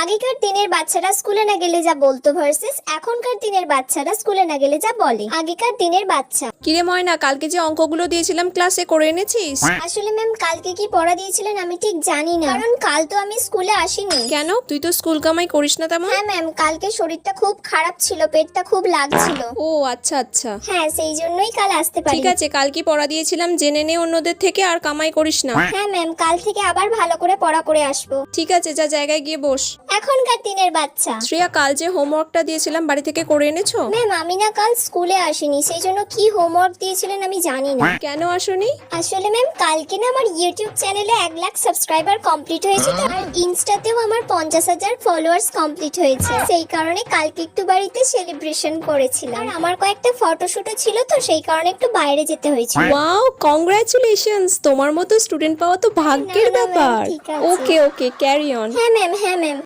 আগেকার দিনের বাচ্চারা স্কুলে না গেলে যা বলতো ভার্সেস এখনকার দিনের বাচ্চারা স্কুলে না গেলে যা বলে। আগেকার দিনের বাচ্চা। কিরে ময়না, কালকে যে অঙ্কগুলো দিয়েছিলাম ক্লাসে করে এনেছিস? আসলে ম্যাম কালকে কি পড়া দিয়েছিলেন আমি ঠিক জানি না, কারণ কাল তো আমি স্কুলে আসিনি। কেন, তুই তো স্কুল কামাই করিস না তেমন? হ্যাঁ ম্যাম, কালকে শরীরটা খুব খারাপ ছিল, পেটটা খুব লাগছিল। ও আচ্ছা আচ্ছা, হ্যাঁ সেই জন্যই কাল আসতে পারি। ঠিক আছে, কাল কি পড়া দিয়েছিলাম জেনে নে অন্যদের থেকে, আর কামাই করিস না। হ্যাঁ ম্যাম, কাল থেকে আবার ভালো করে পড়া করে আসবো। ঠিক আছে, যা জায়গায় গিয়ে বস। এখনকার দিনের বাচ্চা। শ্রেয়া, কাল যে হোমওয়ার্কটা দিয়েছিলাম বাড়ি থেকে করে এনেছো? ম্যাম আমি না কাল স্কুলে আসিনি, সেই জন্য কি হোমওয়ার্ক দিয়েছিলেন আমি জানি না। কেন আসোনি? আসলে ম্যাম কালকে না আমার ইউটিউব চ্যানেলে 1 লাখ সাবস্ক্রাইবার কমপ্লিট হয়েছে, তো আর ইনস্টাতেও আমার 50,000 ফলোয়ার্স কমপ্লিট হয়েছে। সেই কারণে কালকে একটু বাড়িতে সেলিব্রেশন করেছিলাম, আর আমার কয়েকটা ফটোশুটও ছিল, তো সেই কারণে একটু বাইরে যেতে হয়েছিল। ওয়াও, কংগ্রাচুলেশনস, তোমার মতো স্টুডেন্ট পাওয়া তো ভাগ্যের না, না, ma'am, ব্যাপার। ঠিক আছে। ওকে ওকে, ক্যারি অন। হ্যাঁ ম্যাম, হ্যাঁ ম্যাম।